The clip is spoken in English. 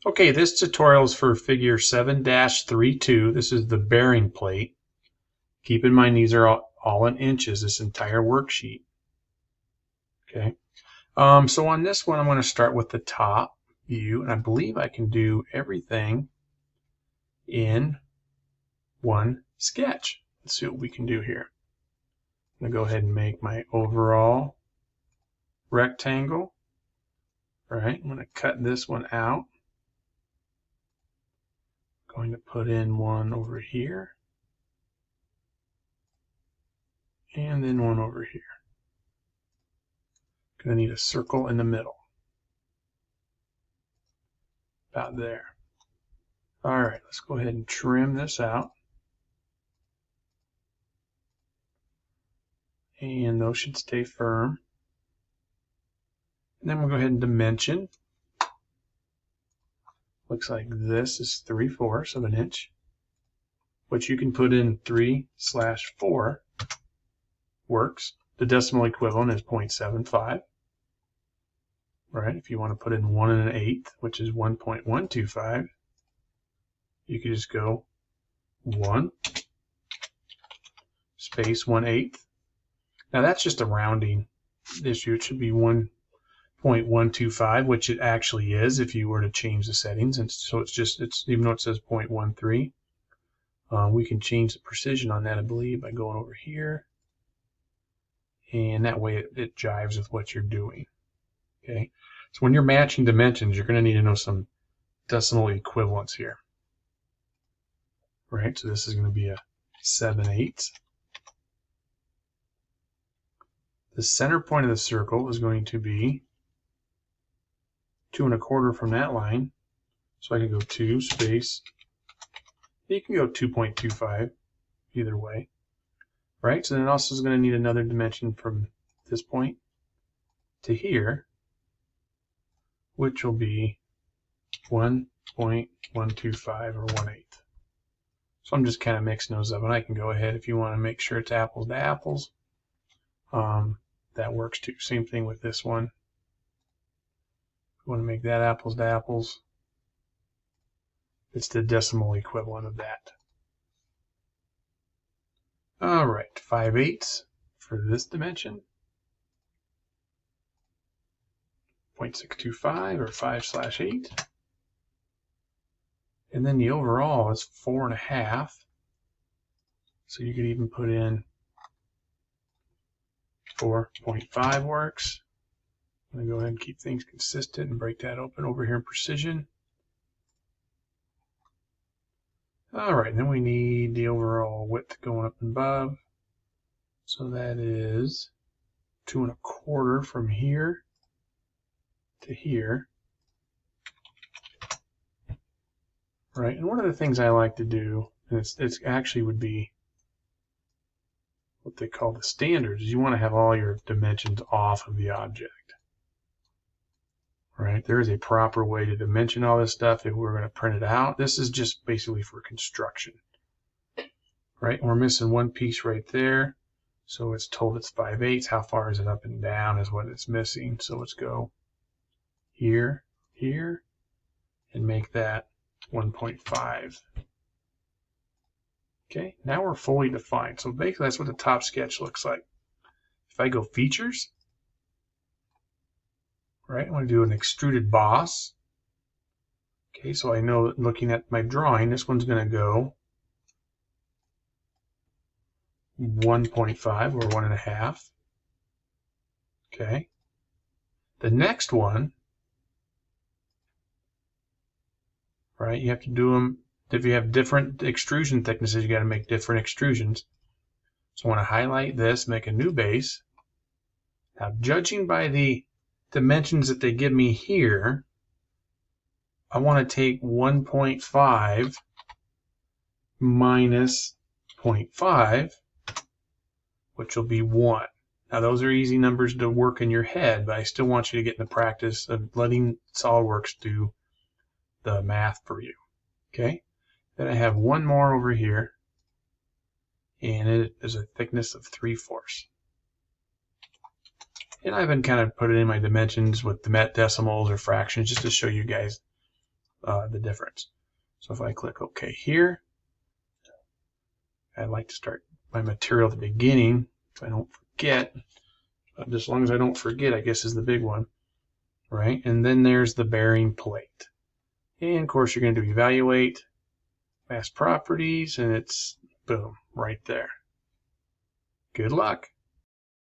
Okay, this tutorial is for figure 7-32. This is the bearing plate. Keep in mind these are all in inches, this entire worksheet. Okay, so on this one I'm going to start with the top view, and I believe I can do everything in one sketch. Let's see what we can do here. I'm going to go ahead and make my overall rectangle. All right, I'm going to cut this one out. Going to put in one over here and then one over here. Going to need a circle in the middle. About there. All right, let's go ahead and trim this out. And those should stay firm. And then we'll go ahead and dimension. Looks like this is 3/4 of an inch, which you can put in 3/4 works. The decimal equivalent is 0.75. Right? If you want to put in 1 1/8, which is 1.125, you could just go 1 space 1/8. Now that's just a rounding issue. It should be 1.125, which it actually is if you were to change the settings. And so it's even though it says 0.13, we can change the precision on that, I believe, by going over here. And that way it jives with what you're doing. Okay, so when you're matching dimensions, you're going to need to know some decimal equivalents here. Right, so this is going to be a 7/8. The center point of the circle is going to be 2 1/4 from that line. So I can go 2 space. You can go 2.25 either way. Right, so then it also is going to need another dimension from this point to here, which will be 1.125 or 1/8. So I'm just kind of mixing those up, and I can go ahead if you want to make sure it's apples to apples. That works too. Same thing with this one. If you want to make that apples to apples, it's the decimal equivalent of that. All right, 5/8 for this dimension. 0.625 or 5/8. And then the overall is 4 1/2. So you could even put in 4.5 works. I'm going to go ahead and keep things consistent and break that open over here in precision. All right, and then we need the overall width going up and above. So that is 2 1/4 from here to here. Right, and one of the things I like to do, and it's actually would be what they call the standards, is you want to have all your dimensions off of the object. Right, there is a proper way to dimension all this stuff if we're going to print it out. This is just basically for construction. Right, we're missing one piece right there, so it's told it's 5/8. How far is it up and down is what it's missing. So let's go here, here, and make that 1.5. Okay, now we're fully defined. So basically that's what the top sketch looks like. If I go features, right, I want to do an extruded boss. Okay, so I know that looking at my drawing, this one's going to go 1.5 or 1 1/2. Okay, the next one, right, you have to do them. If you have different extrusion thicknesses, you got to make different extrusions. So I want to highlight this, make a new base. Now, judging by the dimensions that they give me here, I want to take 1.5 minus 0.5, which will be 1. Now, those are easy numbers to work in your head, but I still want you to get in the practice of letting SOLIDWORKS do the math for you. Okay? Then I have one more over here, and it is a thickness of 3/4. And I've been kind of putting in my dimensions with the decimals or fractions just to show you guys the difference. So if I click OK here, I'd like to start my material at the beginning so I don't forget. But as long as I don't forget, I guess is the big one, right? And then there's the bearing plate. And of course, you're going to do evaluate, mass properties, and it's boom, right there. Good luck.